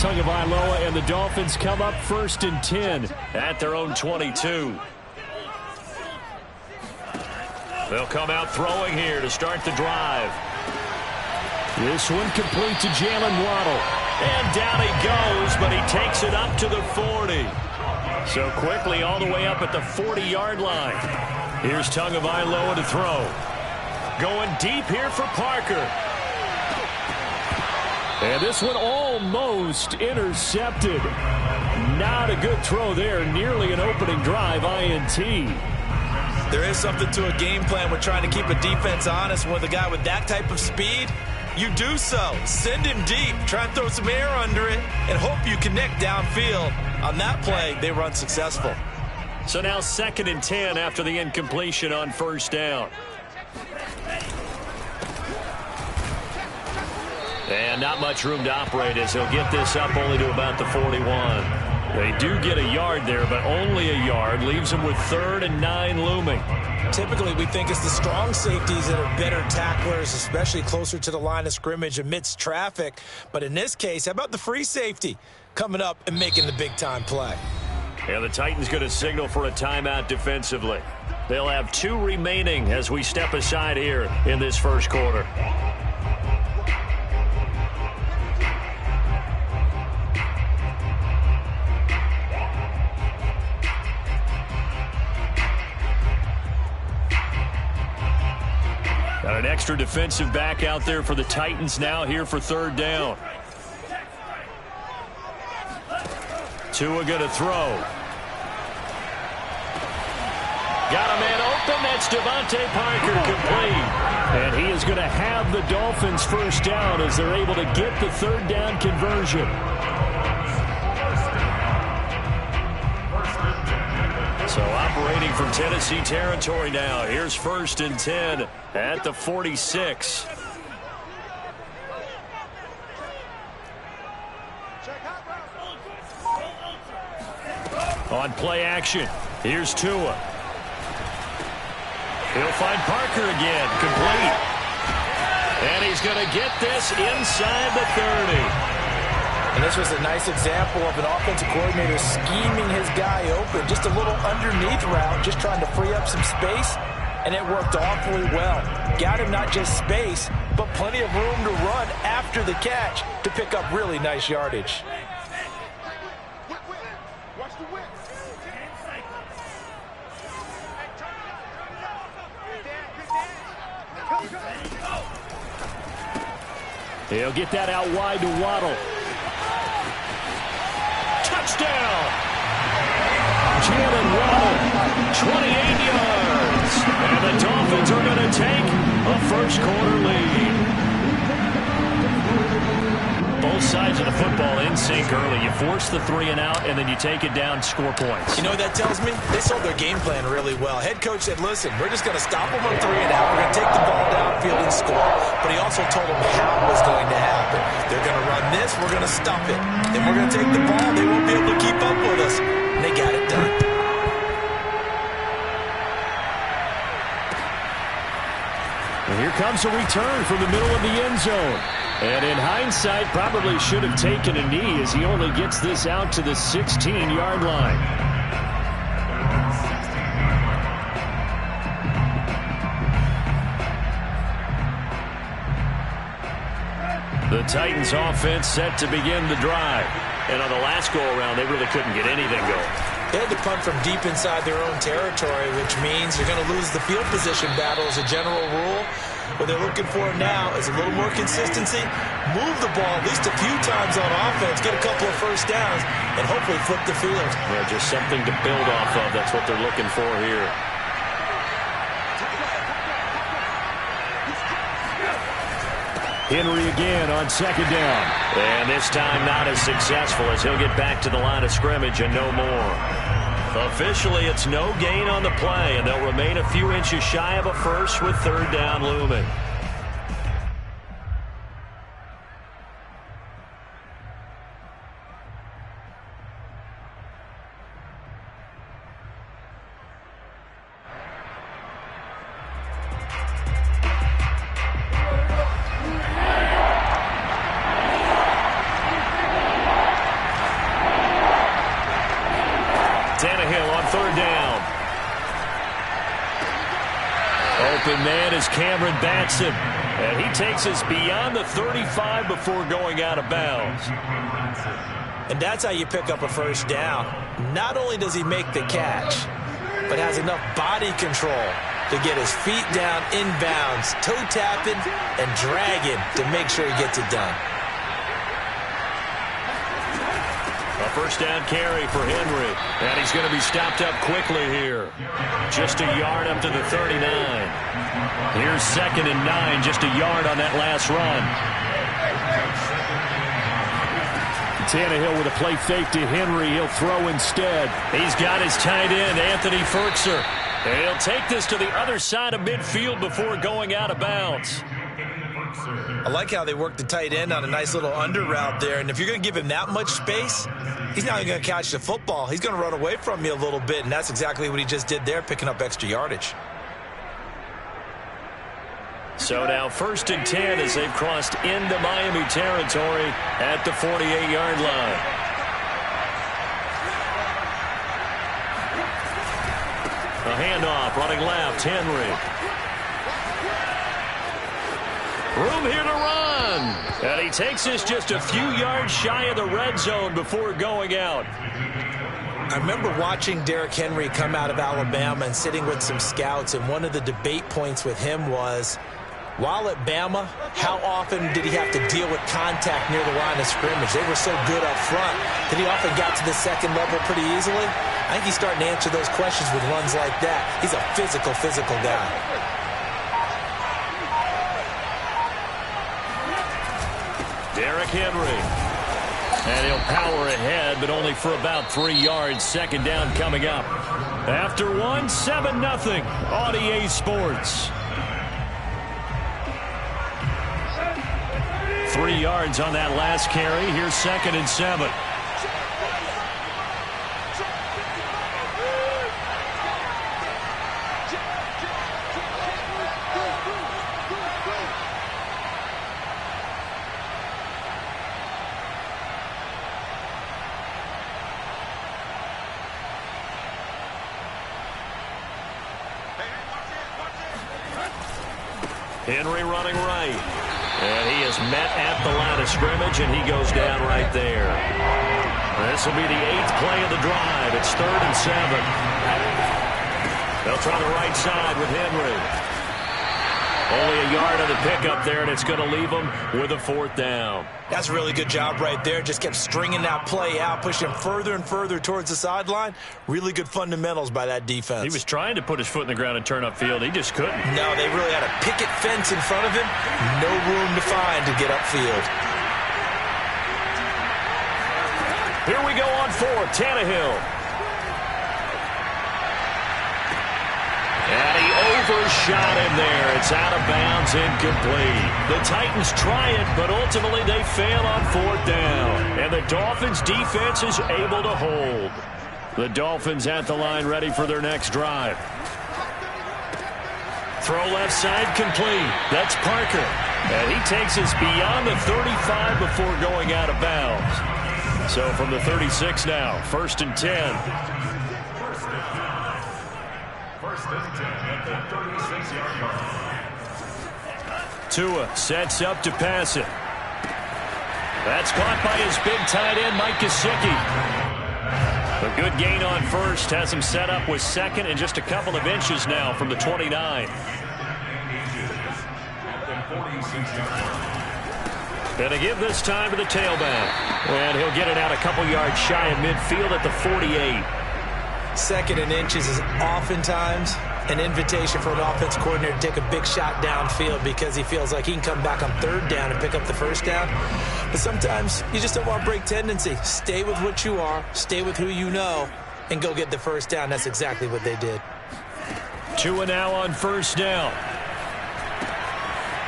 Tagovailoa, and the Dolphins come up 1st and 10 at their own 22. They'll come out throwing here to start the drive. This one complete to Jalen Waddle. And down he goes, but he takes it up to the 40. So quickly all the way up at the 40-yard line. Here's Tagovailoa to throw. Going deep here for Parker. And this one almost intercepted. Not a good throw there. Nearly an opening drive INT. There is something to a game plan with trying to keep a defense honest. With a guy with that type of speed, you do so. Send him deep. Try and throw some air under it and hope you connect downfield. On that play, they run successful. So now 2nd and 10 after the incompletion on 1st down. And not much room to operate as he'll get this up only to about the 41. They do get a yard there, but only a yard. Leaves them with 3rd and 9 looming. Typically, we think it's the strong safeties that are better tacklers, especially closer to the line of scrimmage amidst traffic. But in this case, how about the free safety coming up and making the big-time play? Yeah, the Titans going to signal for a timeout defensively. They'll have 2 remaining as we step aside here in this first quarter. Got an extra defensive back out there for the Titans now here for 3rd down. Tua going to throw. Got a man open. That's Devontae Parker complete. And he is going to have the Dolphins 1st down as they're able to get the 3rd down conversion. So operating from Tennessee territory now. Here's 1st and 10 at the 46. On play action, here's Tua. He'll find Parker again, complete. And he's going to get this inside the 30. And this was a nice example of an offensive coordinator scheming his guy open. Just a little underneath route, just trying to free up some space, and it worked awfully well. Got him not just space, but plenty of room to run after the catch to pick up really nice yardage. He'll get that out wide to Waddle. Touchdown! Jalen Waddle, 28 yards. And the Dolphins are going to take a first quarter lead. Both sides of the football in sync early. You force the 3 and out, and then you take it down, score points. You know what that tells me? They sold their game plan really well. Head coach said, listen, we're just going to stop them on 3 and out. We're going to take the ball downfield and score. But he also told them how it was going to happen. They're going to run this. We're going to stop it. Then we're going to take the ball. They won't be able to keep up with us. And they got it done. And here comes a return from the middle of the end zone. And in hindsight, probably should have taken a knee as he only gets this out to the 16-yard line. The Titans offense set to begin the drive. And on the last go-around, they really couldn't get anything going. They had to punt from deep inside their own territory, which means you're going to lose the field position battle as a general rule. What they're looking for now is a little more consistency, move the ball at least a few times on offense, get a couple of first downs, and hopefully flip the field. Yeah, just something to build off of. That's what they're looking for here. Henry again on 2nd down. And this time not as successful as he'll get back to the line of scrimmage and no more. Officially, it's no gain on the play, and they'll remain a few inches shy of a first with 3rd down looming. third down. Open man is Cameron Batson. And he takes us beyond the 35 before going out of bounds. And that's how you pick up a first down. Not only does he make the catch, but has enough body control to get his feet down inbounds, toe tapping and dragging to make sure he gets it done. A first down carry for Henry. And he's going to be stopped up quickly here. Just a yard up to the 39. Here's 2nd and 9, just a yard on that last run. Tannehill with a play fake to Henry. He'll throw instead. He's got his tight end, Anthony Ferkser. And he'll take this to the other side of midfield before going out of bounds. I like how they work the tight end on a nice little under route there. And if you're going to give him that much space, he's not going to catch the football. He's going to run away from you a little bit, and that's exactly what he just did there, picking up extra yardage. So now 1st and 10 as they've crossed into Miami territory at the 48-yard line. A handoff, running left, Henry. Room here to run. And he takes this just a few yards shy of the red zone before going out. I remember watching Derrick Henry come out of Alabama and sitting with some scouts, and one of the debate points with him was, while at Bama, how often did he have to deal with contact near the line of scrimmage? They were so good up front that he often got to the second level pretty easily. I think he's starting to answer those questions with runs like that. He's a physical guy. Derrick Henry. And he'll power ahead, but only for about 3 yards. 2nd down coming up. After 1, 7-0 on EA Sports. 3 yards on that last carry. Here's 2nd and 7. Henry running right. And he is met at the line of scrimmage, and he goes down right there. This will be the 8th play of the drive. It's 3rd and 7. They'll try the right side with Henry. Only a yard on the pickup there, and it's going to leave him with a 4th down. That's a really good job right there. Just kept stringing that play out, pushing him further and further towards the sideline. Really good fundamentals by that defense. He was trying to put his foot in the ground and turn upfield. He just couldn't. No, they really had a picket fence in front of him. No room to find to get upfield. Here we go on 4th. Tannehill. And he overshot him there. It's out of bounds, incomplete. The Titans try it, but ultimately they fail on 4th down. And the Dolphins' defense is able to hold. The Dolphins at the line ready for their next drive. Throw left side complete. That's Parker. And he takes us beyond the 35 before going out of bounds. So from the 36 now, 1st and 10. Tua sets up to pass it. That's caught by his big tight end, Mike Gesicki. A good gain on 1st has him set up with 2nd and just a couple of inches now from the 29. Gonna give this time to the tailback. And he'll get it out a couple yards shy of midfield at the 48. 2nd and inches is oftentimes an invitation for an offense coordinator to take a big shot downfield because he feels like he can come back on 3rd down and pick up the 1st down. But sometimes you just don't want to break tendency. Stay with what you are, stay with who you know, and go get the 1st down. That's exactly what they did. Tua now on 1st down.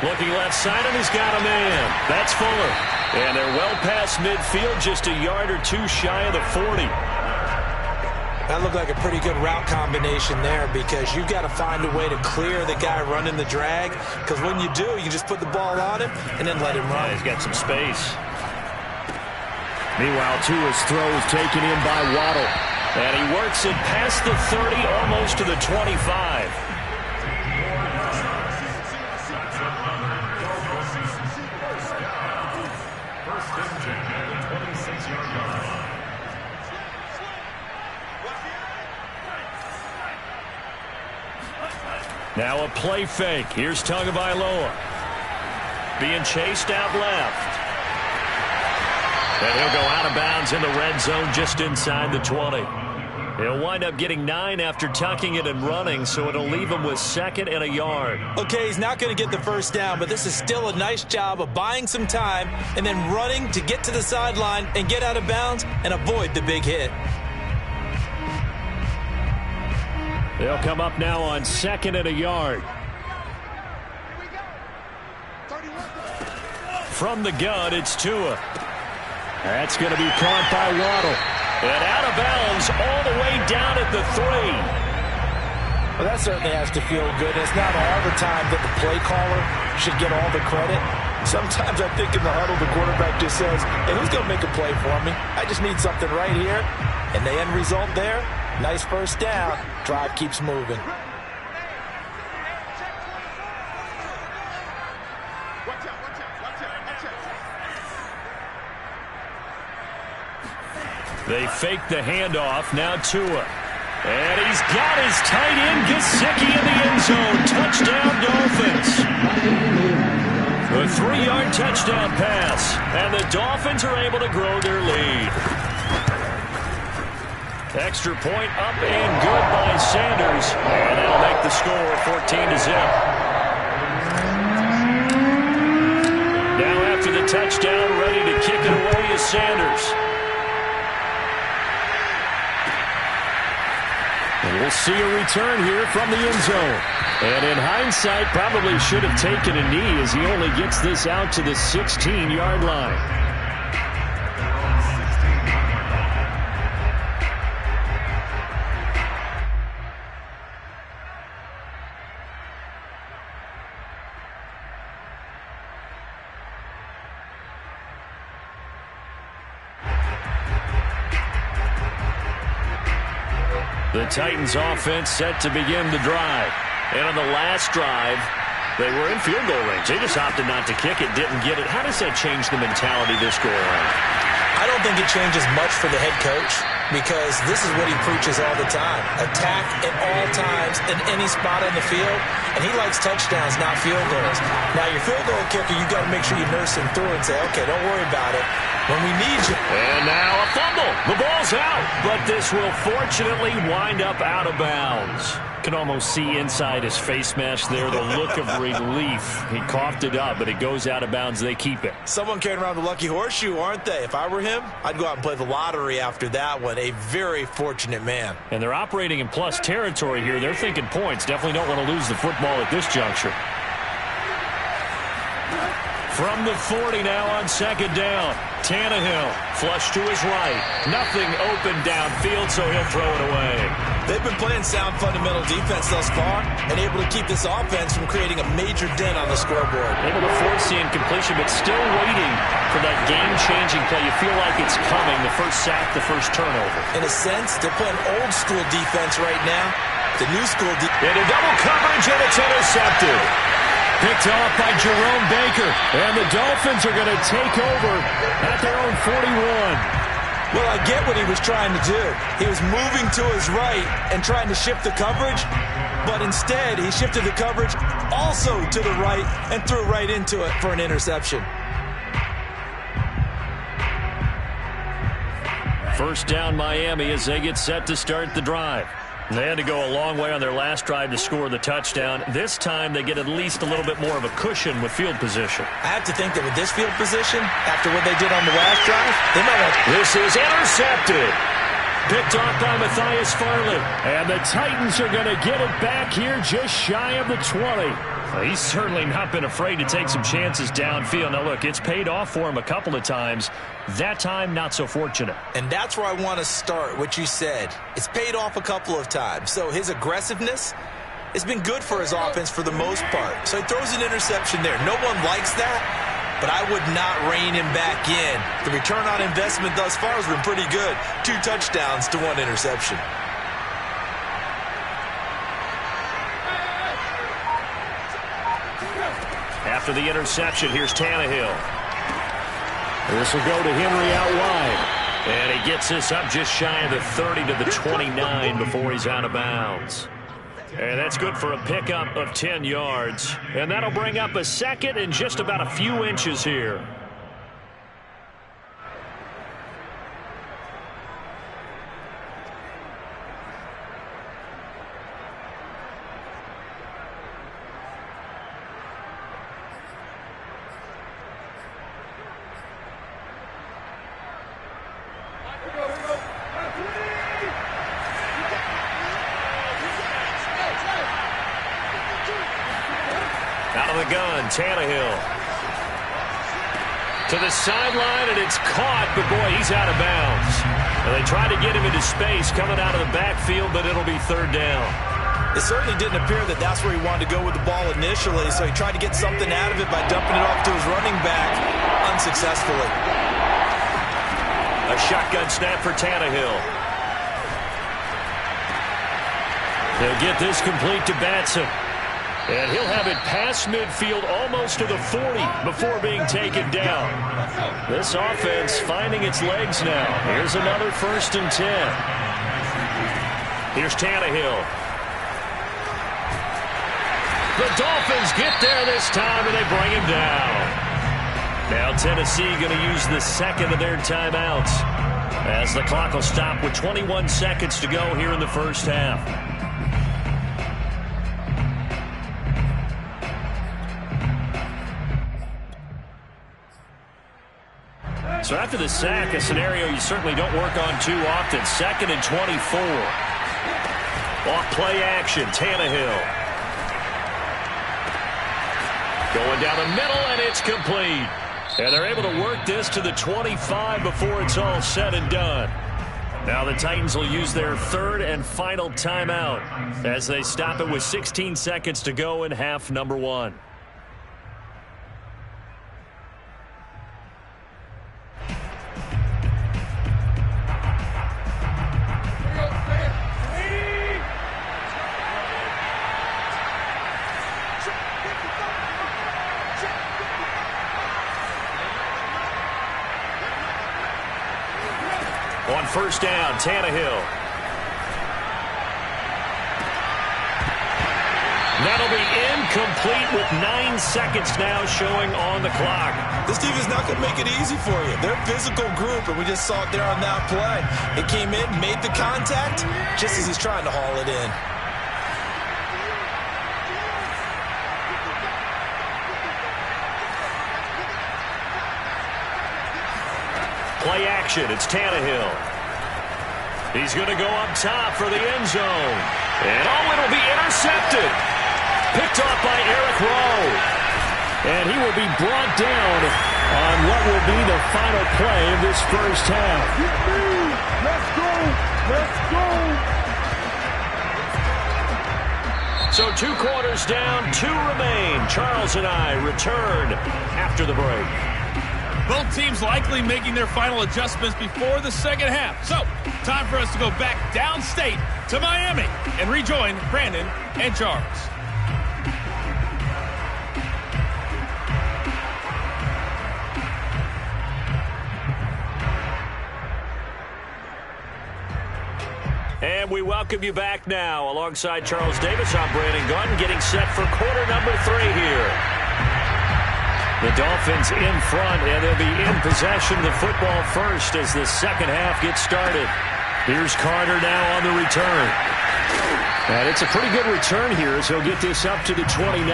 Looking left side, and he's got a man. That's Fuller. And they're well past midfield, just a yard or 2 shy of the 40. That looked like a pretty good route combination there because you've got to find a way to clear the guy running the drag, because when you do, you just put the ball on him and then let him run. Yeah, he's got some space. Meanwhile, Tua's throw is taken in by Waddle. And he works it past the 30, almost to the 25. Now a play fake. Here's Tagovailoa. Being chased out left. And he'll go out of bounds in the red zone just inside the 20. He'll wind up getting 9 after tucking it and running, so it'll leave him with 2nd and a yard. Okay, he's not going to get the first down, but this is still a nice job of buying some time and then running to get to the sideline and get out of bounds and avoid the big hit. They'll come up now on 2nd and a yard. From the gun, it's Tua. That's going to be caught by Waddle. And out of bounds all the way down at the 3. Well, that certainly has to feel good. It's not all the time that the play caller should get all the credit. Sometimes I think in the huddle, the quarterback just says, hey, who's going to make a play for me? I just need something right here. And the end result there, nice first down. Drive keeps moving. They fake the handoff. Now Tua. And he's got his tight end Gesicki in the end zone. Touchdown, Dolphins. A 3-yard touchdown pass. And the Dolphins are able to grow their lead. Extra point up and good by Sanders. And that'll make the score 14-0. Now after the touchdown, ready to kick it away is Sanders. And we'll see a return here from the end zone. And in hindsight, probably should have taken a knee as he only gets this out to the 16-yard line. The Titans offense set to begin the drive. And on the last drive, they were in field goal range. They just opted not to kick it, didn't get it. How does that change the mentality this go around? I don't think it changes much for the head coach because this is what he preaches all the time. Attack at all times in any spot on the field. And he likes touchdowns, not field goals. Now, your field goal kicker, you got to make sure you nurse him through and say, okay, don't worry about it. When we need you. And now a fumble. The ball's out. But this will fortunately wind up out of bounds. Can almost see inside his face mask there the look of relief. He coughed it up, but it goes out of bounds. They keep it. Someone carrying around the lucky horseshoe, aren't they? If I were him, I'd go out and play the lottery after that one. A very fortunate man. And they're operating in plus territory here. They're thinking points. Definitely don't want to lose the football at this juncture. From the 40 now on 2nd down. Tannehill, flush to his right. Nothing open downfield, so he'll throw it away. They've been playing sound fundamental defense thus far and able to keep this offense from creating a major dent on the scoreboard. Able to force the incompletion, but still waiting for that game-changing play. You feel like it's coming, the first sack, the first turnover. In a sense, they're playing old-school defense right now. The new school defense. Into double coverage, and it's intercepted. Picked off by Jerome Baker. And the Dolphins are going to take over at their own 41. Well, I get what he was trying to do. He was moving to his right and trying to shift the coverage. But instead, he shifted the coverage also to the right and threw right into it for an interception. First down Miami as they get set to start the drive. They had to go a long way on their last drive to score the touchdown. This time they get at least a little bit more of a cushion with field position. I have to think that with this field position, after what they did on the last drive, they might have... This is intercepted. Picked off by Matthias Farley. And the Titans are going to get it back here just shy of the 20. He's certainly not been afraid to take some chances downfield. Now, look, it's paid off for him a couple of times. That time, not so fortunate. And that's where I want to start, what you said. It's paid off a couple of times. So his aggressiveness has been good for his offense for the most part. So he throws an interception there. No one likes that. but I would not rein him back in. The return on investment thus far has been pretty good. 2 touchdowns to 1 interception. After the interception, here's Tannehill. This will go to Henry out wide. And he gets this up just shy of the 30 to the 29 before he's out of bounds. And that's good for a pickup of 10 yards. And that'll bring up a second and just about a few inches here. Out of the gun, Tannehill. To the sideline, and it's caught, but boy, he's out of bounds. And they tried to get him into space coming out of the backfield, but it'll be 3rd down. It certainly didn't appear that that's where he wanted to go with the ball initially, so he tried to get something out of it by dumping it off to his running back unsuccessfully. A shotgun snap for Tannehill. They'll get this complete to Batson. And he'll have it past midfield almost to the 40 before being taken down. This offense finding its legs now. Here's another 1st and 10. Here's Tannehill. The Dolphins get there this time, and they bring him down. Now Tennessee going to use the second of their timeouts as the clock will stop with 21 seconds to go here in the first half. So after the sack, a scenario you certainly don't work on too often. 2nd and 24. Off play action, Tannehill. Going down the middle, and it's complete. And they're able to work this to the 25 before it's all said and done. Now the Titans will use their 3rd and final timeout as they stop it with 16 seconds to go in half number 1. On 1st down, Tannehill. That'll be incomplete with 9 seconds now showing on the clock. This team is not going to make it easy for you. They're a physical group, and we just saw it there on that play. It came in, made the contact, just as he's trying to haul it in. Play action, it's Tannehill. He's going to go up top for the end zone. And it'll be intercepted. Picked off by Eric Rowe. And he will be brought down on what will be the final play of this first half. Let's go! Let's go! So 2 quarters down, 2 remain. Charles and I return after the break. Both teams likely making their final adjustments before the second half. So, time for us to go back downstate to Miami and rejoin Brandon and Charles. And we welcome you back now. Alongside Charles Davis, I'm Brandon Gunn, getting set for quarter number 3 here. The Dolphins in front, and they'll be in possession of the football first as the second half gets started. Here's Carter now on the return. And it's a pretty good return here as he'll get this up to the 29.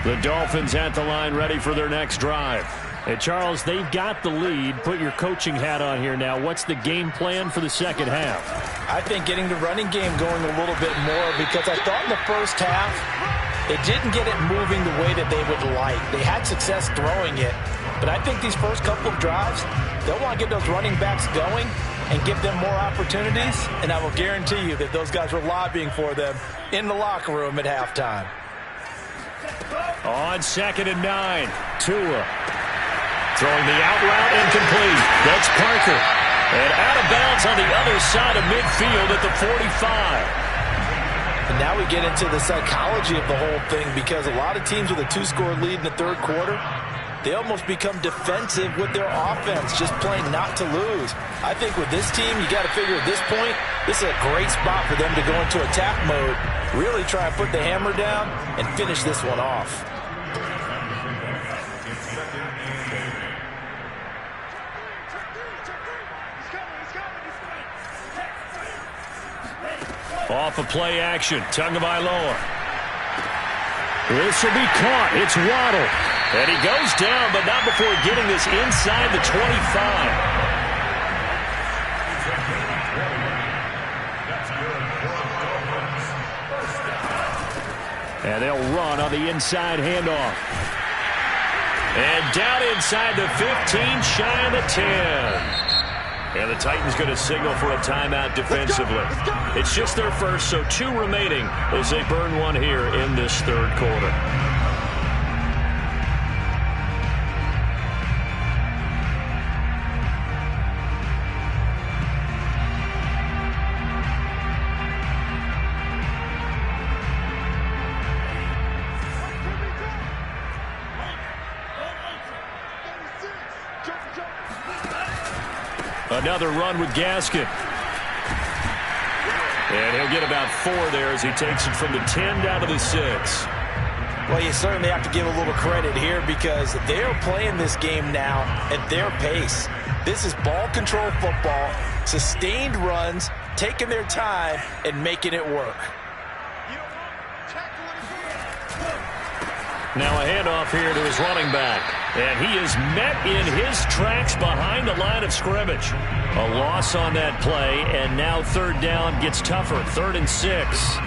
The Dolphins at the line ready for their next drive. Hey, Charles, they've got the lead. Put your coaching hat on here now. What's the game plan for the second half? I think getting the running game going a little bit more, because I thought in the first half they didn't get it moving the way that they would like. They had success throwing it, but I think these first couple of drives, they'll want to get those running backs going and give them more opportunities, and I will guarantee you that those guys were lobbying for them in the locker room at halftime. On 2nd and 9, Tua. Throwing the out route incomplete. That's Parker. And out of bounds on the other side of midfield at the 45. And now we get into the psychology of the whole thing, because a lot of teams with a 2-score lead in the third quarter, they almost become defensive with their offense, just playing not to lose. I think with this team, you got to figure at this point, this is a great spot for them to go into attack mode, really try and put the hammer down and finish this one off. Off of play action, Tagovailoa. This will be caught. It's Waddle. And he goes down, but not before getting this inside the 25. And they'll run on the inside handoff. And down inside the 15, shy of the 10. And the Titans going to signal for a timeout defensively. It's just their first, so 2 remaining as they burn one here in this third quarter. Another run with Gaskin. And he'll get about 4 there as he takes it from the 10 down to the 6. Well, you certainly have to give a little credit here, because they're playing this game now at their pace. This is ball control football, sustained runs, taking their time and making it work. Now a handoff here to his running back. And he is met in his tracks behind the line of scrimmage. A loss on that play, and now third down gets tougher. 3rd and 6.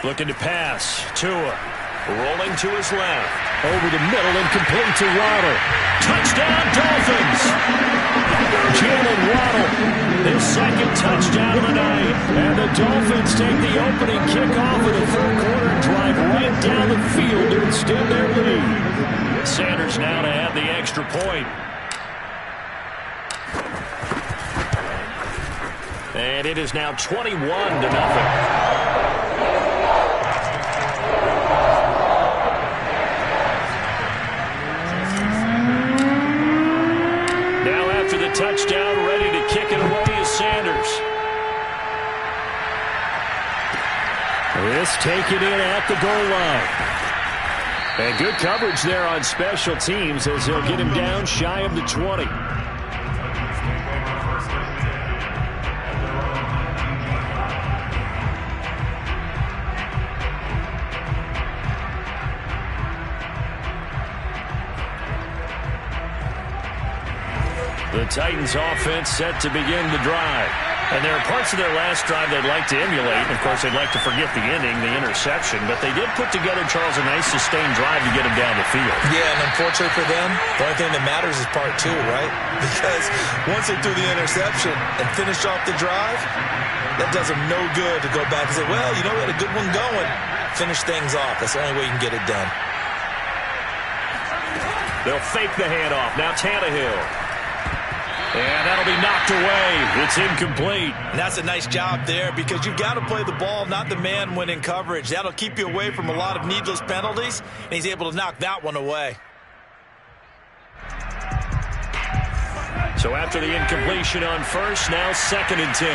Looking to pass. Tua. Rolling to his left. Over the middle and complete to Waddle. Touchdown, Dolphins! Jalen Waddle, his 2nd touchdown of the night. And the Dolphins take the opening kickoff of the third quarter and drive right down the field to extend their lead. Sanders now to add the extra point. And it is now 21-0. Touchdown, ready to kick it away is Sanders. This taken in at the goal line. And good coverage there on special teams as they'll get him down shy of the 20. The Titans offense set to begin the drive. And there are parts of their last drive they'd like to emulate. And of course, they'd like to forget the ending, the interception. But they did put together, Charles, a nice sustained drive to get him down the field. Yeah, and unfortunately for them, the only thing that matters is part 2, right? Because once they threw the interception and finished off the drive, that does them no good to go back and say, well, you know, we had a good one going. Finish things off. That's the only way you can get it done. They'll fake the handoff. Now Tannehill. And that'll be knocked away. It's incomplete. And that's a nice job there, because you've got to play the ball, not the man when in coverage. That'll keep you away from a lot of needless penalties, and he's able to knock that one away. So after the incompletion on first, now 2nd and 10.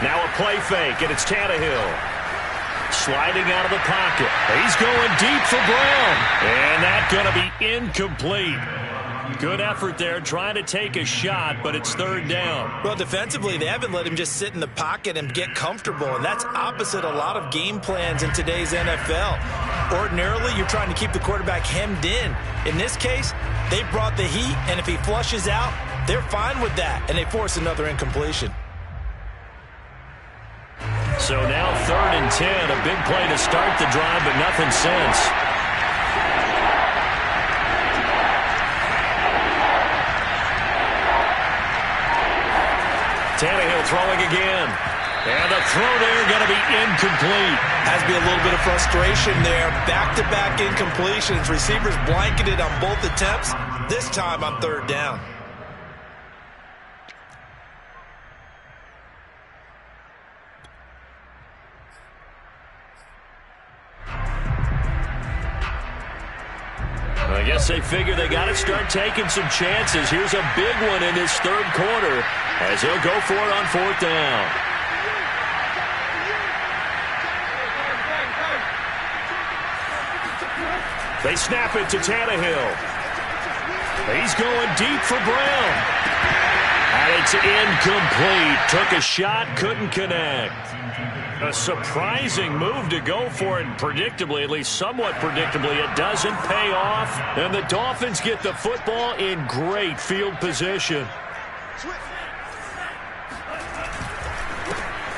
Now a play fake, and it's Tannehill. Sliding out of the pocket. He's going deep for Brown. And that's going to be incomplete. Good effort there, trying to take a shot, but it's third down. Well, defensively, they haven't let him just sit in the pocket and get comfortable, and that's opposite a lot of game plans in today's NFL. Ordinarily, you're trying to keep the quarterback hemmed in. In this case, they brought the heat, and if he flushes out, they're fine with that, and they force another incompletion. So now 3rd and 10, a big play to start the drive, but nothing since. Tannehill throwing again. And the throw there going to be incomplete. Has to be a little bit of frustration there. Back-to-back incompletions. Receivers blanketed on both attempts, this time on 3rd down. I guess they figure they got to start taking some chances. Here's a big one in this 3rd quarter as he'll go for it on 4th down. They snap it to Tannehill. He's going deep for Brown. And it's incomplete. Took a shot, couldn't connect. A surprising move to go for it, and predictably, at least somewhat predictably, it doesn't pay off. And the Dolphins get the football in great field position.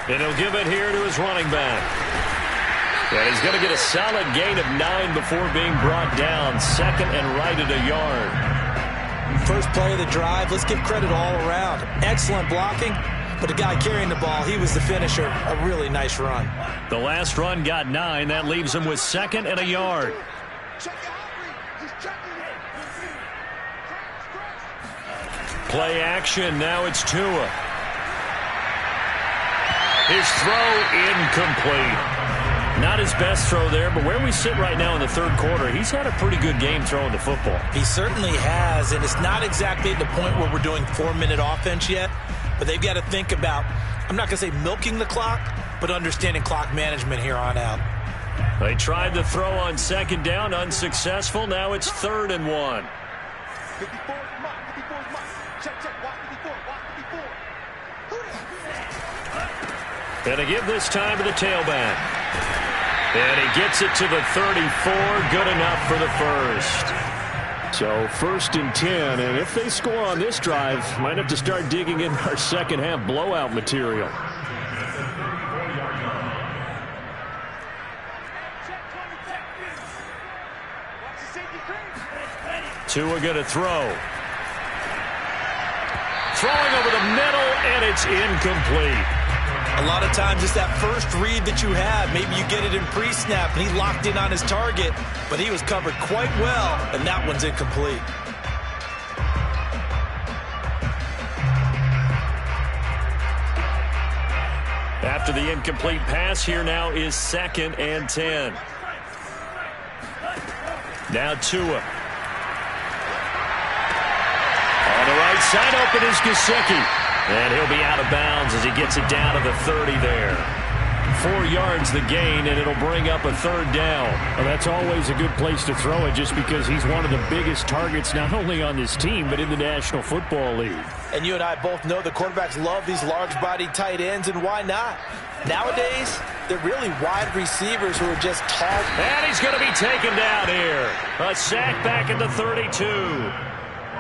And he'll give it here to his running back. And he's going to get a solid gain of 9 before being brought down. 2nd and right at a yard. First play of the drive, let's give credit all around. Excellent blocking, but the guy carrying the ball, he was the finisher. A really nice run. The last run got 9. That leaves him with 2nd and a yard. Play action. Now it's Tua. His throw incomplete. Not his best throw there, but where we sit right now in the 3rd quarter, he's had a pretty good game throwing the football. He certainly has, and it's not exactly at the point where we're doing 4-minute offense yet, but they've got to think about, I'm not going to say milking the clock, but understanding clock management here on out. They tried the throw on 2nd down, unsuccessful. Now it's 3rd and 1. And a give this time to the tailback. And he gets it to the 34. Good enough for the first. So 1st and 10. And if they score on this drive, might have to start digging in our second half blowout material. Tua going to throw. Throwing over the middle, and it's incomplete. A lot of times it's that first read that you have. Maybe you get it in pre-snap, and he locked in on his target, but he was covered quite well, and that one's incomplete. After the incomplete pass, here now is 2nd and 10. Now Tua. On the right side, open is Gesicki. And he'll be out of bounds as he gets it down to the 30 there. 4 yards the gain, and it'll bring up a 3rd down. Well, that's always a good place to throw it just because he's one of the biggest targets not only on this team but in the National Football League. And you and I both know the quarterbacks love these large-bodied tight ends, and why not? Nowadays, they're really wide receivers who are just tall. And he's going to be taken down here. A sack back at the 32.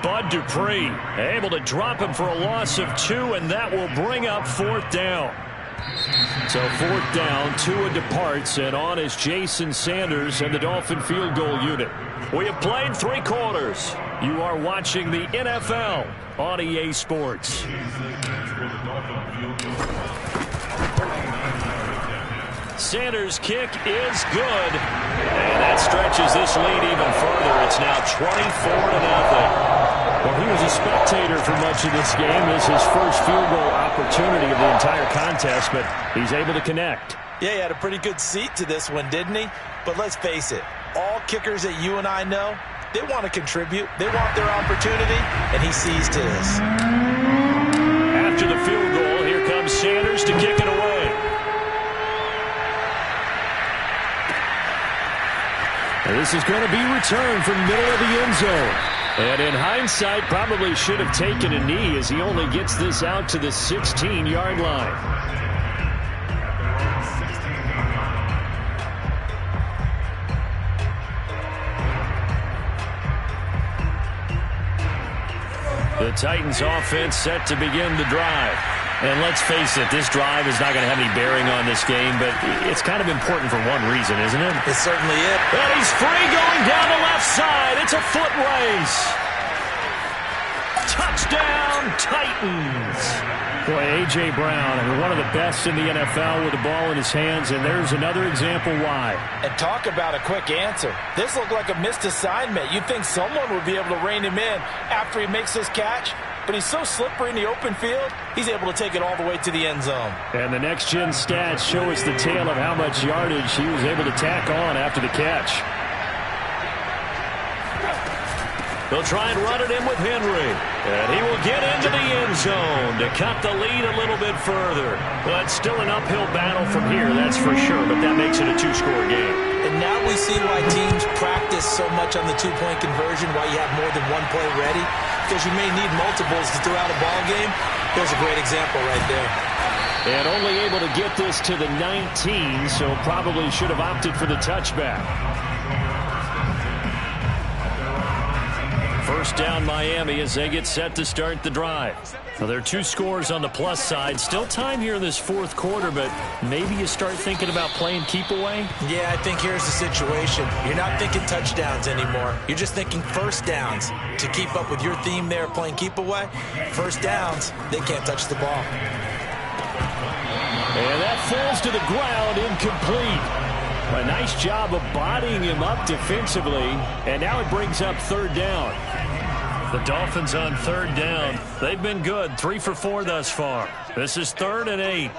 Bud Dupree able to drop him for a loss of 2, and that will bring up 4th down. So 4th down, Tua departs, and on is Jason Sanders and the Dolphin field goal unit. We have played 3 quarters. You are watching the NFL on EA Sports. Sanders' kick is good, and that stretches this lead even further. It's now 24-0. Well, he was a spectator for much of this game. This is his first field goal opportunity of the entire contest, but he's able to connect. Yeah, he had a pretty good seat to this one, didn't he? But let's face it, all kickers that you and I know, they want to contribute. They want their opportunity, and he sees to this. After the field goal, here comes Sanders to kick it away. And this is going to be returned from the middle of the end zone. And in hindsight, probably should have taken a knee as he only gets this out to the 16-yard line. The Titans offense set to begin the drive. And let's face it, this drive is not going to have any bearing on this game, but it's kind of important for one reason, isn't it? It certainly is. And he's free going down the left side. It's a foot race. Touchdown, Titans. Boy, A.J. Brown, one of the best in the NFL with the ball in his hands, and there's another example why. And talk about a quick answer. This looked like a missed assignment. You'd think someone would be able to rein him in after he makes this catch, but he's so slippery in the open field, he's able to take it all the way to the end zone. And the next-gen stats show us the tale of how much yardage he was able to tack on after the catch. They'll try and run it in with Henry. And he will get into the end zone to cut the lead a little bit further. But still an uphill battle from here, that's for sure. But that makes it a two-score game. And now we see why teams practice so much on the two-point conversion, why you have more than one play ready. Because you may need multiples to throw out a ball game. There's a great example right there. And only able to get this to the 19, so probably should have opted for the touchback. First down Miami as they get set to start the drive. Now there are two scores on the plus side. Still time here in this fourth quarter, but maybe you start thinking about playing keep away? Yeah, I think here's the situation. You're not thinking touchdowns anymore. You're just thinking first downs. To keep up with your theme there, playing keep away, first downs, they can't touch the ball. And that falls to the ground, incomplete. A nice job of bodying him up defensively, and now it brings up third down. The Dolphins on third down. They've been good, 3 for 4 thus far. This is 3rd and 8.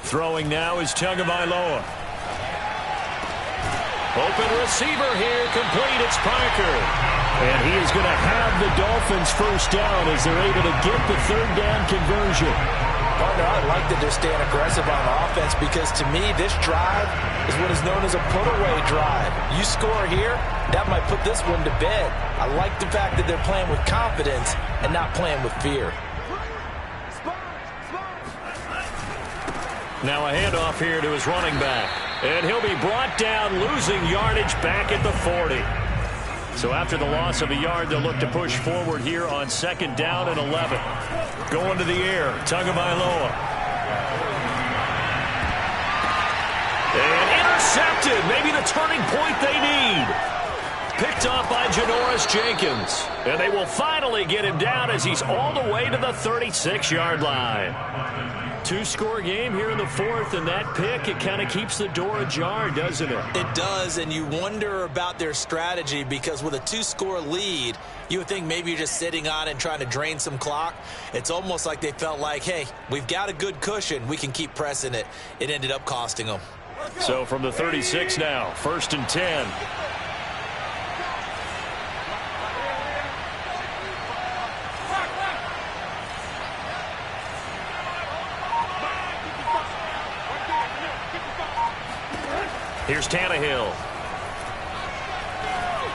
Throwing now is Tagovailoa. Open receiver here, complete. It's Parker. And he is going to have the Dolphins first down as they're able to get the third down conversion. Partner, I like that they're staying aggressive on offense because to me, this drive is what is known as a put-away drive. You score here, that might put this one to bed. I like the fact that they're playing with confidence and not playing with fear. Now a handoff here to his running back. And he'll be brought down, losing yardage back at the 40. So after the loss of a yard, they'll look to push forward here on 2nd down and 11. Going to the air, Tagovailoa. And intercepted, maybe the turning point they need. Picked off by Janoris Jenkins. And they will finally get him down as he's all the way to the 36-yard line. Two-score game here in the fourth, and that pick, it kind of keeps the door ajar, doesn't it? It does, and you wonder about their strategy because with a two-score lead, you would think maybe you're just sitting on it and trying to drain some clock. It's almost like they felt like, hey, we've got a good cushion. We can keep pressing it. It ended up costing them. So from the 36 now, 1st and 10. Here's Tannehill.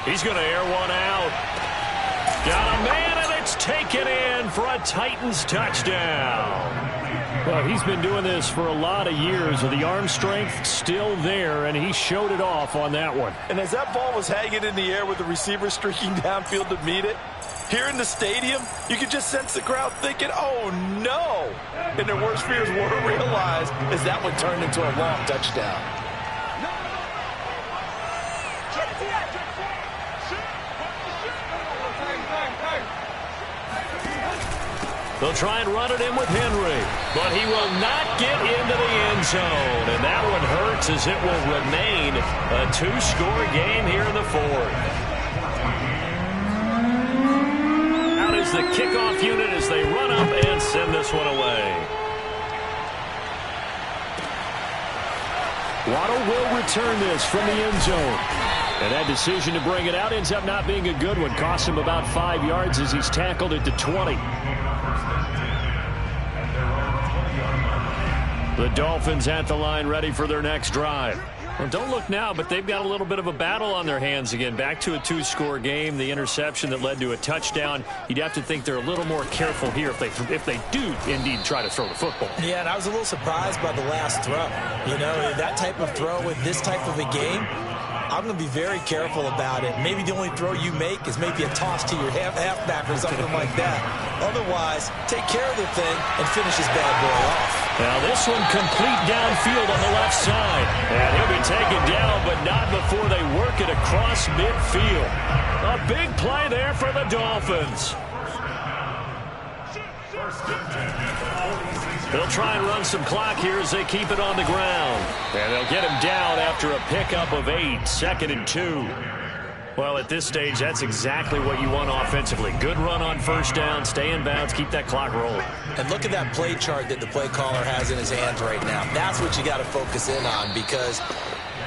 He's going to air one out. Got a man, and it's taken in for a Titans touchdown. Well, he's been doing this for a lot of years, with the arm strength still there, and he showed it off on that one. And as that ball was hanging in the air with the receiver streaking downfield to meet it, here in the stadium, you could just sense the crowd thinking, oh, no. And their worst fears were realized as that one turned into a long touchdown. They'll try and run it in with Henry, but he will not get into the end zone. And that one hurts as it will remain a two-score game here in the fourth. Out is the kickoff unit as they run up and send this one away. Waddle will return this from the end zone. And that decision to bring it out ends up not being a good one. Cost him about 5 yards as he's tackled at the 20. The Dolphins at the line ready for their next drive. Well, don't look now, but they've got a little bit of a battle on their hands again. Back to a 2-score game. The interception that led to a touchdown. You'd have to think they're a little more careful here if they do indeed try to throw the football. Yeah, and I was a little surprised by the last throw. You know, that type of throw with this type of a game, I'm going to be very careful about it. Maybe the only throw you make is maybe a toss to your halfback or something like that. Otherwise, take care of the thing and finish this bad boy off. Now this one complete downfield on the left side. And he'll be taken down, but not before they work it across midfield. A big play there for the Dolphins. They'll try and run some clock here as they keep it on the ground. And they'll get him down after a pickup of 8, 2nd and 2. Well, at this stage, that's exactly what you want offensively. Good run on first down, stay in bounds, keep that clock rolling. And look at that play chart that the play caller has in his hands right now. That's what you got to focus in on, because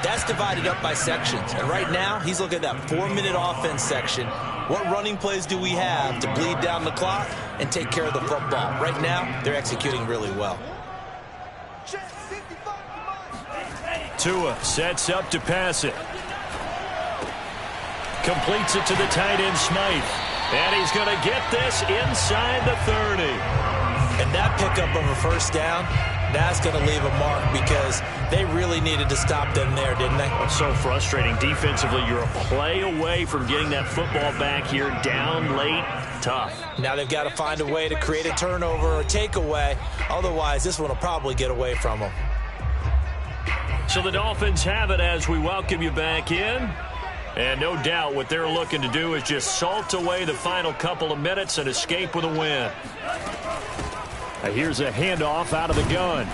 that's divided up by sections. And right now, he's looking at that 4-minute offense section. What running plays do we have to bleed down the clock and take care of the football? Right now, they're executing really well. Tua sets up to pass it. Completes it to the tight end, Smythe. And he's going to get this inside the 30. And that pickup of a first down, that's going to leave a mark, because they really needed to stop them there, didn't they? It's so frustrating. Defensively, you're a play away from getting that football back here, down late. Tough. Now they've got to find a way to create a turnover or takeaway. Otherwise, this one will probably get away from them. So the Dolphins have it as we welcome you back in. And no doubt what they're looking to do is just salt away the final couple of minutes and escape with a win. Now here's a handoff out of the gun.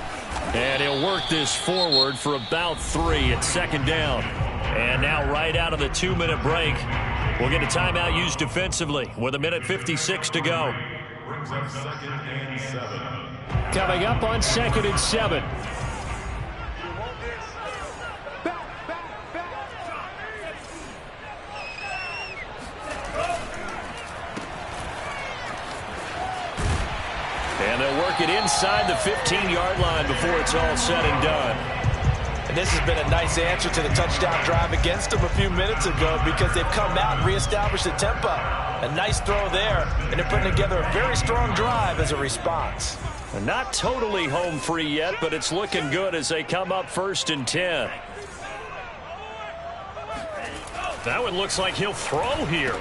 And he'll work this forward for about 3 at 2nd down. And now right out of the 2-minute break, we'll get a timeout used defensively with 1:56 to go. Coming up on 2nd and 7. And they'll work it inside the 15-yard line before it's all said and done. And this has been a nice answer to the touchdown drive against them a few minutes ago, because they've come out and reestablished the tempo. A nice throw there, and they're putting together a very strong drive as a response. Not totally home free yet, but it's looking good as they come up 1st and 10. That one looks like he'll throw here.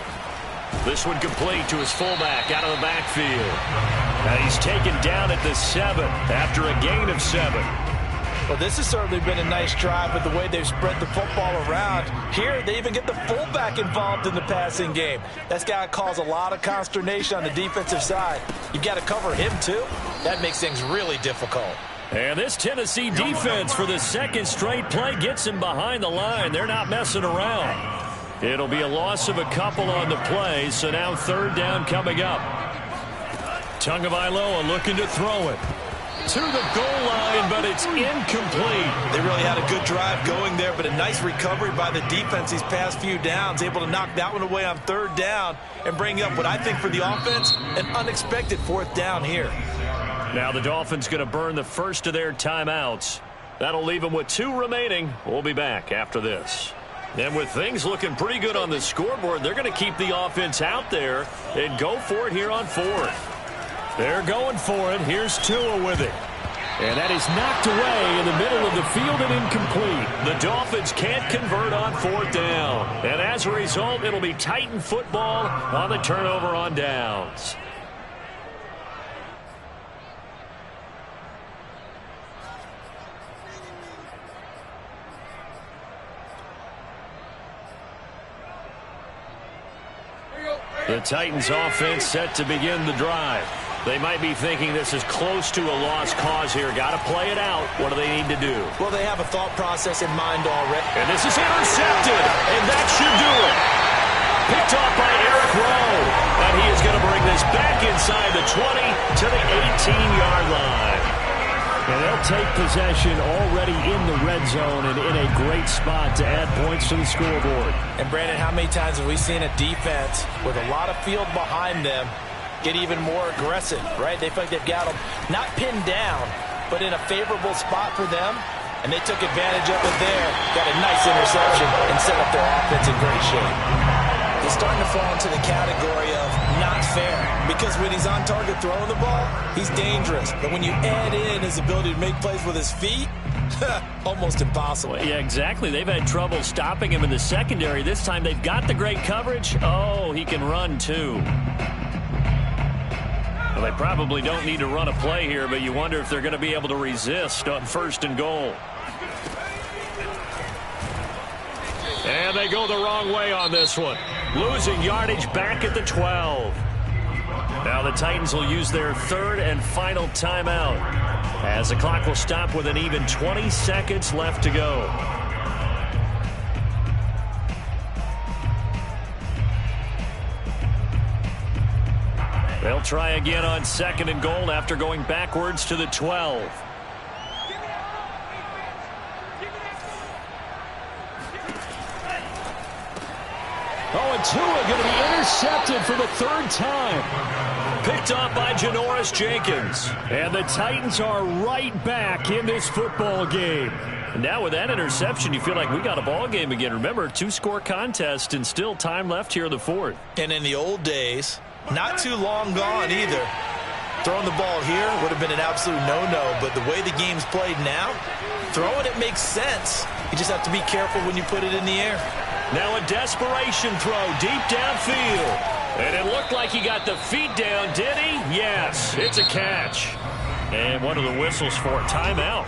This one complete to his fullback out of the backfield. Now he's taken down at the 7 after a gain of 7. Well, this has certainly been a nice drive with the way they've spread the football around. Here, they even get the fullback involved in the passing game. That's got to cause a lot of consternation on the defensive side. You've got to cover him, too. That makes things really difficult. And this Tennessee defense for the 2nd straight play gets him behind the line. They're not messing around. It'll be a loss of a couple on the play, so now 3rd down coming up. Tagovailoa looking to throw it to the goal line, but it's incomplete. They really had a good drive going there, but a nice recovery by the defense these past few downs, able to knock that one away on 3rd down and bring up what I think for the offense, an unexpected 4th down here. Now the Dolphins going to burn the first of their timeouts. That'll leave them with 2 remaining. We'll be back after this. And with things looking pretty good on the scoreboard, they're going to keep the offense out there and go for it here on 4th. They're going for it. Here's Tua with it. And that is knocked away in the middle of the field and incomplete. The Dolphins can't convert on 4th down. And as a result, it'll be Titan football on the turnover on downs. The Titans offense set to begin the drive. They might be thinking this is close to a lost cause here. Got to play it out. What do they need to do? Well, they have a thought process in mind already. And this is intercepted, and that should do it. Picked off by Eric Rowe. And he is going to bring this back inside the 20 to the 18-yard line. And they'll take possession already in the red zone and in a great spot to add points to the scoreboard. And, Brandon, how many times have we seen a defense with a lot of field behind them get even more aggressive, right? They feel like they've got them not pinned down, but in a favorable spot for them. And they took advantage of it there. Got a nice interception and set up their offense in great shape. He's starting to fall into the category of not fair, because when he's on target throwing the ball, he's dangerous. But when you add in his ability to make plays with his feet, almost impossible. Well, yeah, exactly. They've had trouble stopping him in the secondary. This time they've got the great coverage. Oh, he can run too. Well, they probably don't need to run a play here, but you wonder if they're going to be able to resist on 1st and goal. And they go the wrong way on this one. Losing yardage back at the 12. Now the Titans will use their 3rd and final timeout, as the clock will stop with an even 20 seconds left to go. They'll try again on 2nd and goal after going backwards to the 12. Oh, and Tua going to be intercepted for the 3rd time. Picked off by Janoris Jenkins. And the Titans are right back in this football game. And now with that interception, you feel like we got a ball game again. Remember, 2-score contest and still time left here in the 4th. And in the old days, not too long gone either, throwing the ball here would have been an absolute no-no. But the way the game's played now, throwing it makes sense. You just have to be careful when you put it in the air. Now a desperation throw deep downfield. And it looked like he got the feet down, did he? Yes, it's a catch. And one of the whistles for a timeout.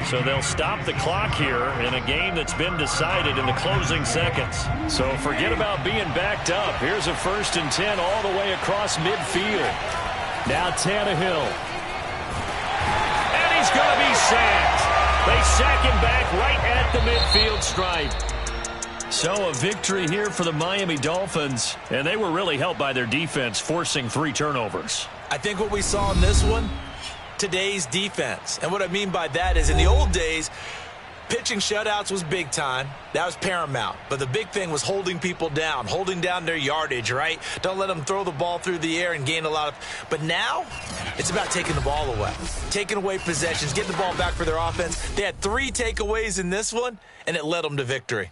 So they'll stop the clock here in a game that's been decided in the closing seconds. So forget about being backed up. Here's a 1st and 10 all the way across midfield. Now Tannehill. And he's going to be sacked. They sack him back right at the midfield stripe. So a victory here for the Miami Dolphins, and they were really helped by their defense forcing 3 turnovers. I think what we saw in this one, today's defense. And what I mean by that is in the old days, pitching shutouts was big time. That was paramount. But the big thing was holding people down, holding down their yardage, right? Don't let them throw the ball through the air and gain a lot of... But now, it's about taking the ball away. Taking away possessions, getting the ball back for their offense. They had 3 takeaways in this one, and it led them to victory.